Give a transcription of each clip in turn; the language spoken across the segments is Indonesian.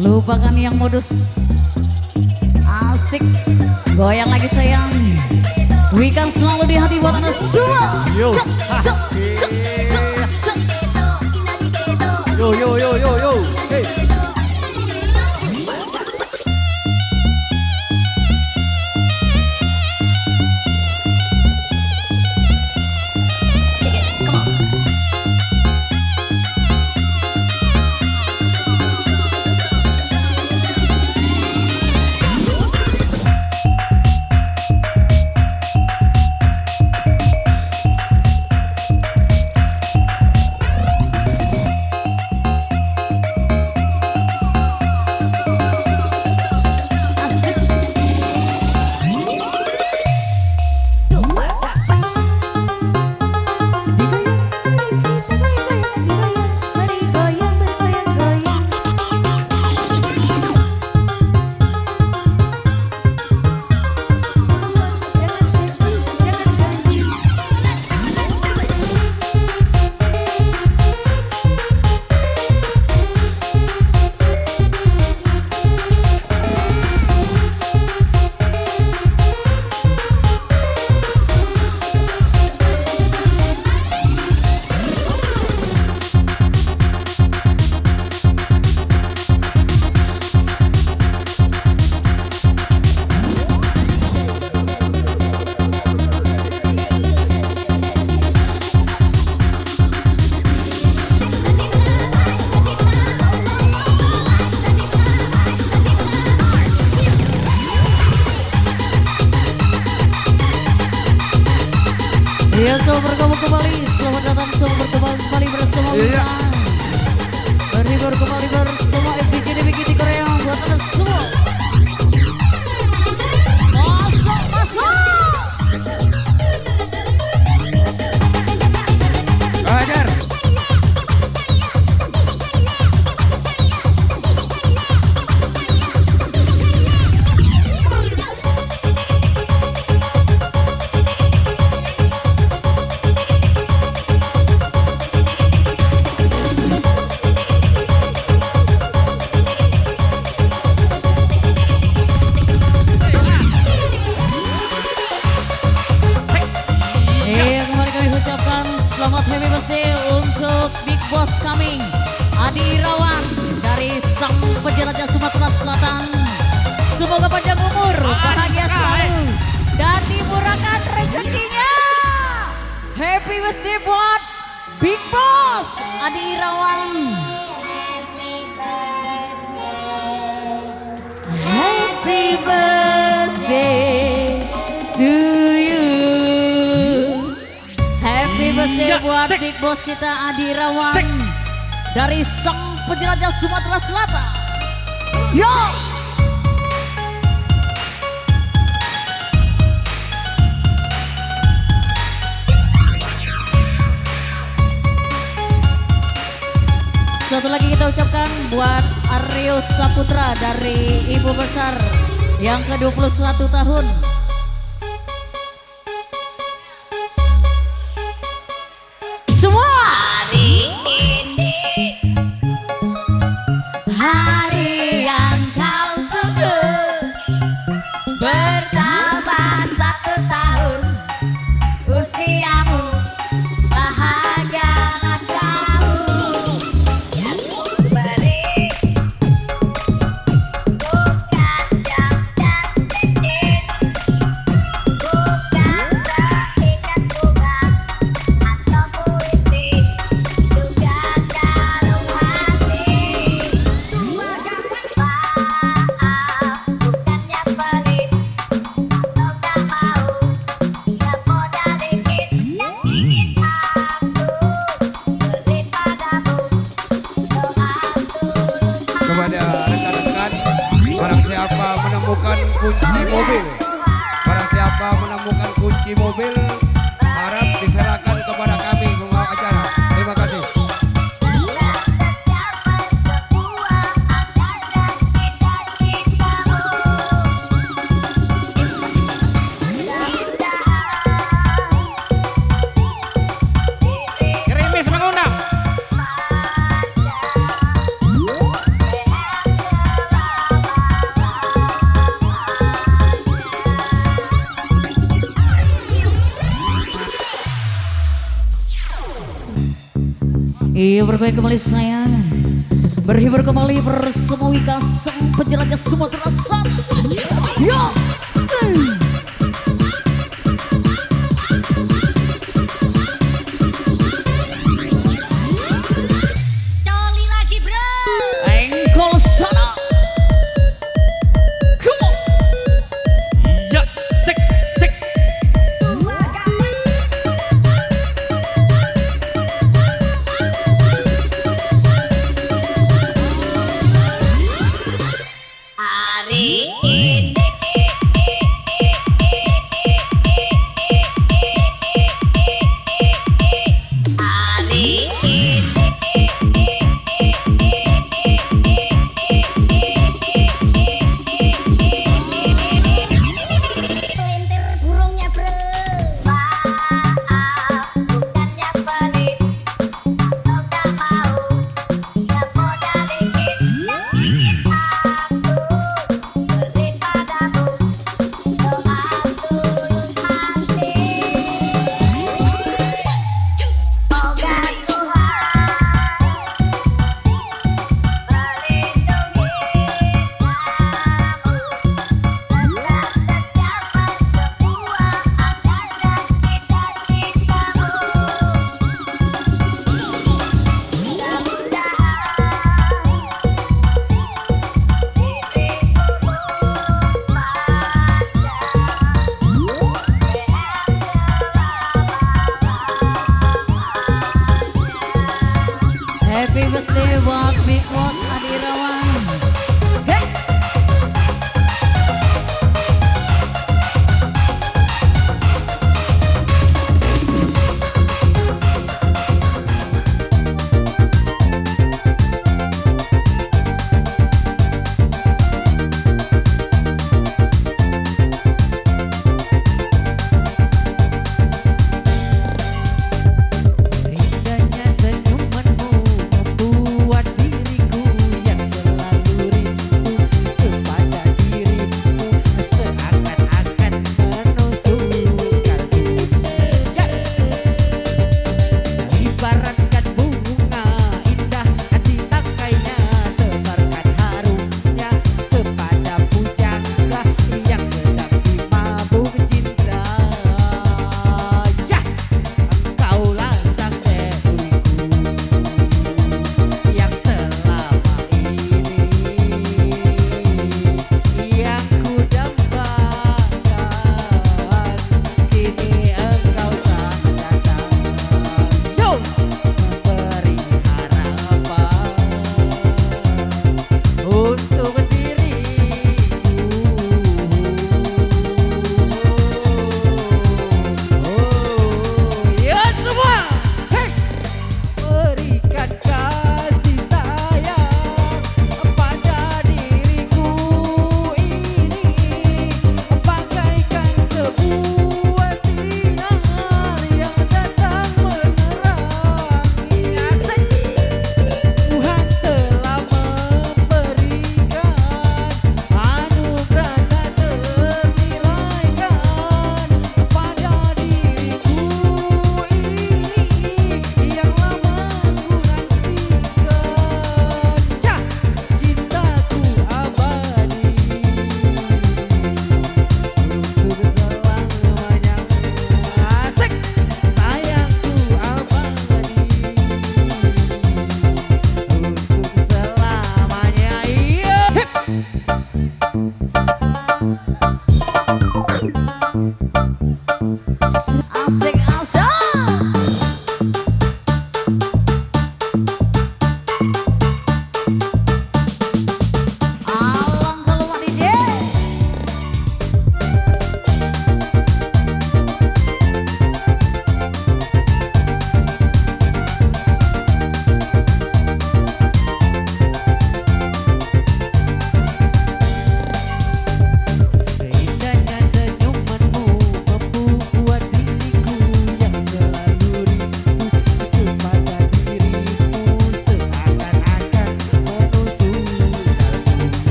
Lupakan yang modus. Asik. Goyang lagi sayang. Weekend selalu di hati buat anda semua. Yo. Yo yo yo yo yo. Hey. Ya, selamat bergabung kembali. Selamat datang, selamat bergabung kembali bersama kita. Berhibur kembali bersama FBG DBGT Korea buat anda semua. Masuk, masuk. Hajar. Selamat happy birthday untuk Big Boss kami Adi Irawan dari sang penjelajah Sumatera Selatan. Semoga panjang umur, bahagia selalu dan dimurahkan rezekinya. Happy birthday buat Big Boss Adi Irawan. Happy birthday to you. Happy birthday buat Big Boss kita Adi Irawan dari sang penjelajah Sumatera Selatan. Yo! Satu lagi kita ucapkan buat Aryo Saputra dari Ibu Besar yang ke-21 tahun. Hari yang kau tunggu bertambah 1 tahun usiamu, bahagialah kamu. Beri bukan jam dan cincin, bukan terikat bunga atau puisi, juga dalam hati. Kepada rekan-rekan, barang siapa menemukan kunci mobil, barang siapa menemukan kunci mobil, harap diserahkan kepada kami pembawa acara. Terima kasih. Gerimis mengundang. Iya berbaik kembali sayang. Berhibur kembali bersama Wika sang penjelajah Sumatera Selatan. Yo. Coli lagi bro. Engkol sana. Come on. Ya, sek, sek. Hari ini hari ini pelintir burungnya bro. Maaf bukannya pelit, aku gak mau siapa dari kita. Beri padamu doa tulus hati. Moga Happy birthday buat Big Boss Adirawan. Hey. Indahnya senyumanmu membuat diriku yang selalu rindu kepada dirimu seakan-akan menusukkan dunia. Ibaratkan bunga indah di tangkainya tebarkan harumnya kepada pujangga yang sedang dimabuk cinta. Ya, engkaulah sang dewiku yang selama ini yang ku dambakan. Kini engkau tak datang, yo, memberi harapan untuk diriku. Ya semua, hey! Berikan kasih sayang pada diriku ini bagaikan sebuah sinar yang datang menerangi. Tuhan telah memberikan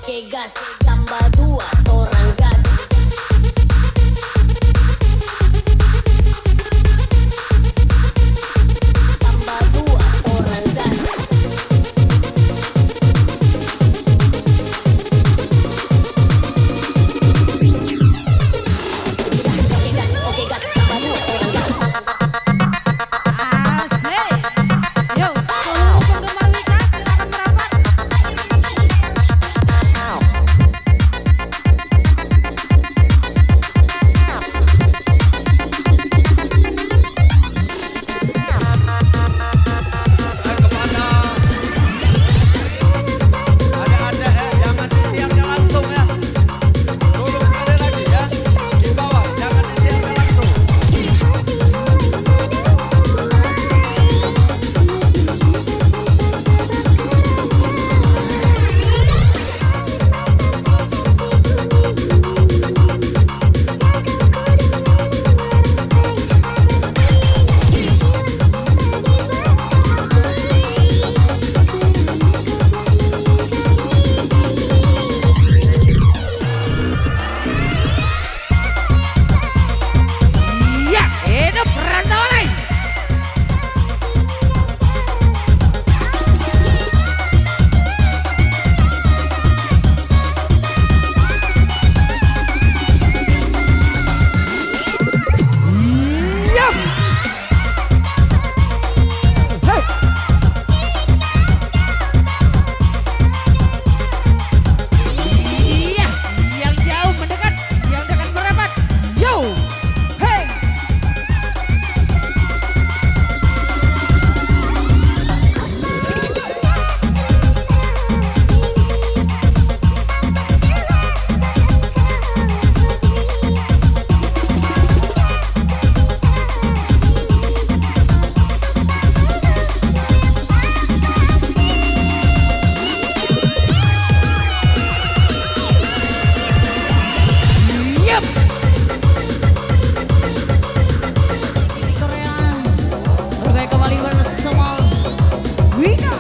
oke gas, tambah 2 orang gas. Tambah 2 orang gas. Oke gas, tambah 2 orang gas. Asik. Yo, seluruh penggemar Wika silakan merapat. Dan kepada adik-adik jangan ditiangnya langsung ya. Tolong sekali lagi ya. Di bawah jangan ditiangnya langsung. Iya, hidup Randoleng. Iya. Hei. Iya, yang jauh mendekat, yang dekat merapat. Yo, hey. Yep. Di Korea berbaik kembali bersama Wika.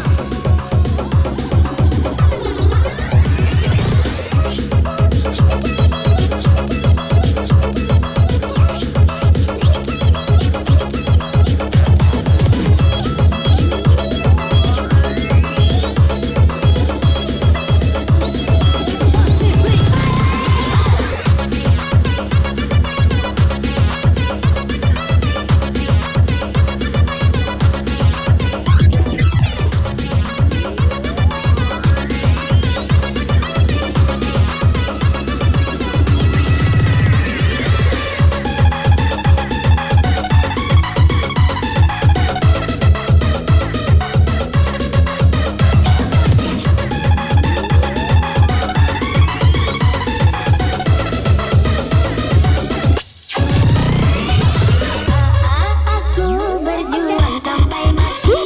Aku berjuang sampai mati.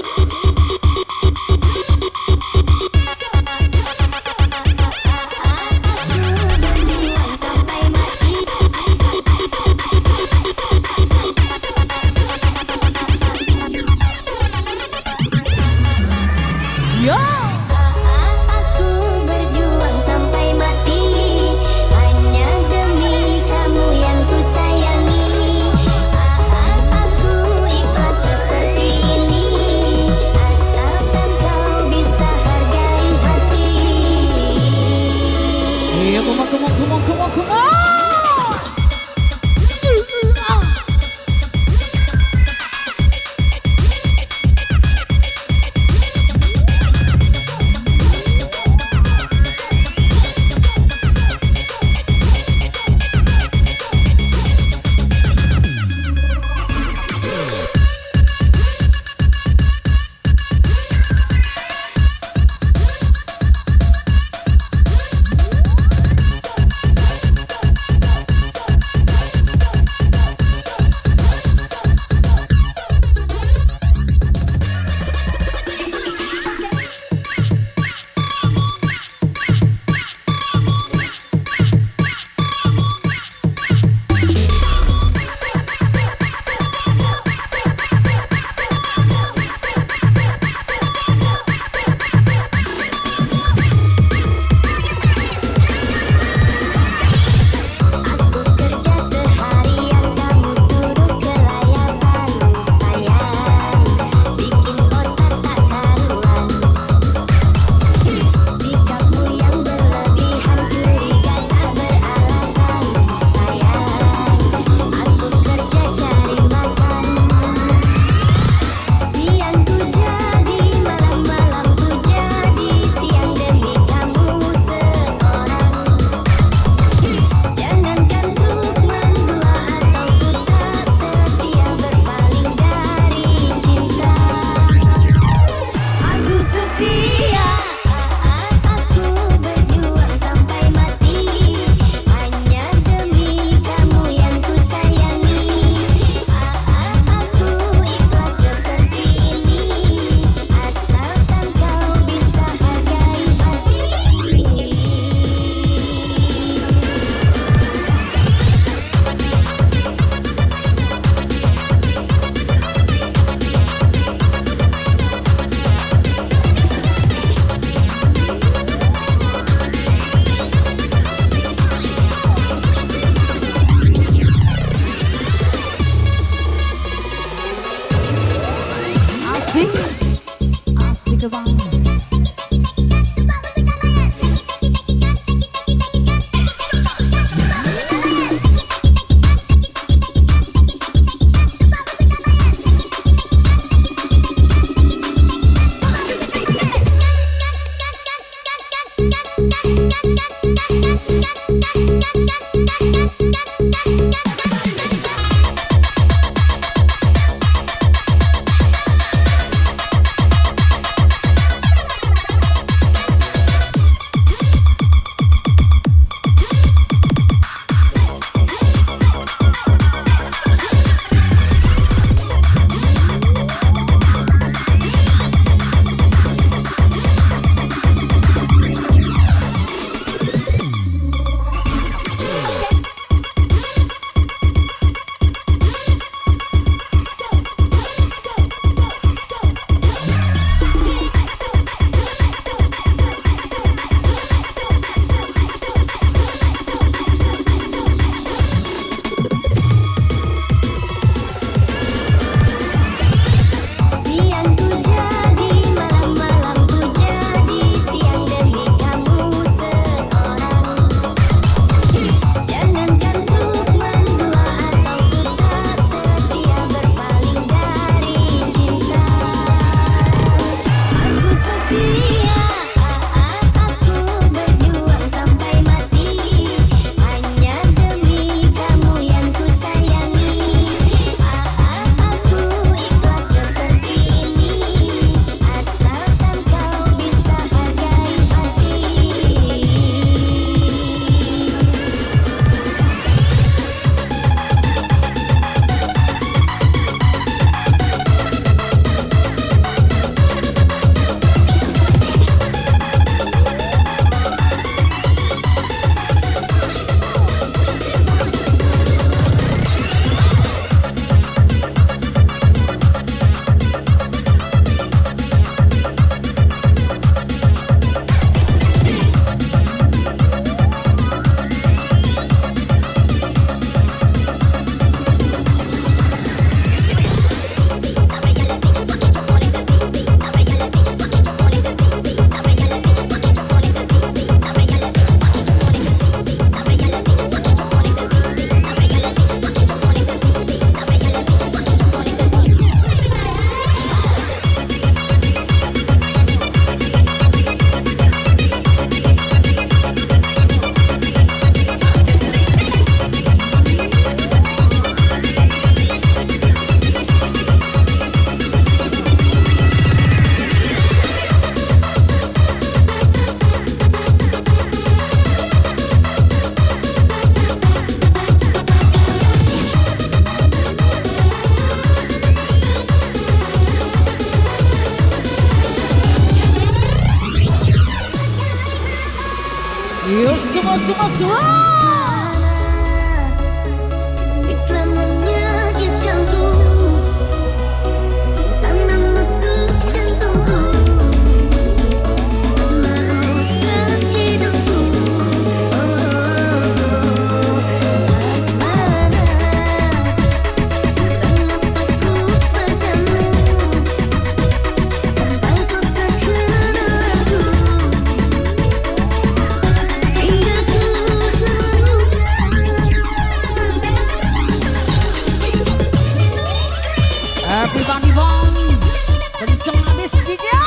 Aku berjuang sampai mati. Yo. Aku berjuang sampai mati. Hanya demi kamu yang ku sayangi. Aku ikhlas seperti ini. Asalkan kau bisa hargai hati. Iya, come on. semua. Telah menyakitkanku, cinta menusuk jantungku, merusak hidupku. Asmara, kenapa ku padamu sampai kau tak kenalku, hingga ku terluka. Everybody bang, kenceng habis video.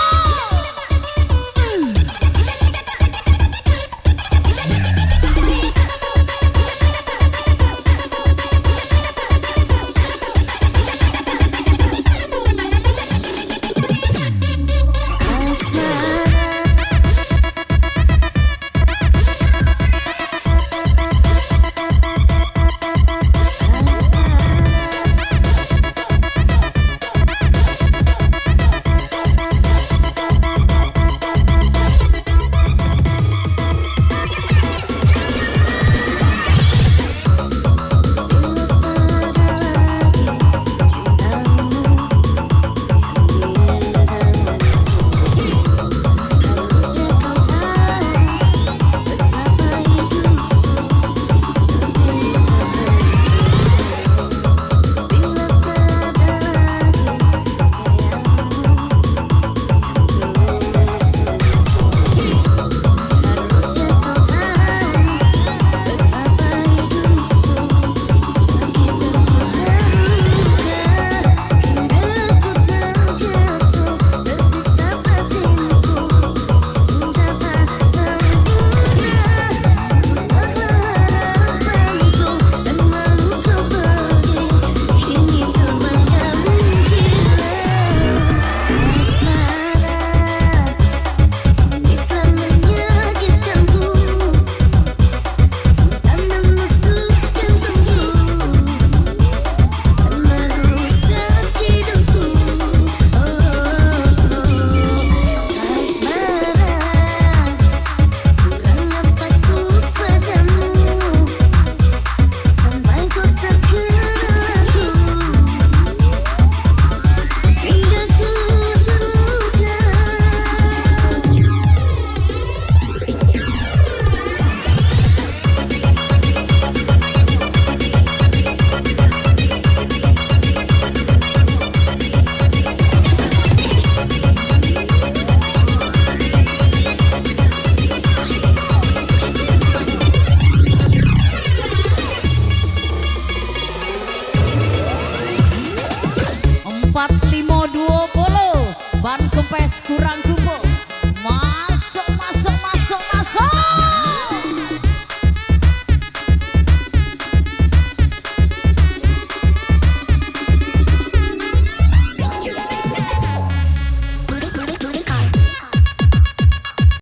Ban kempes kurang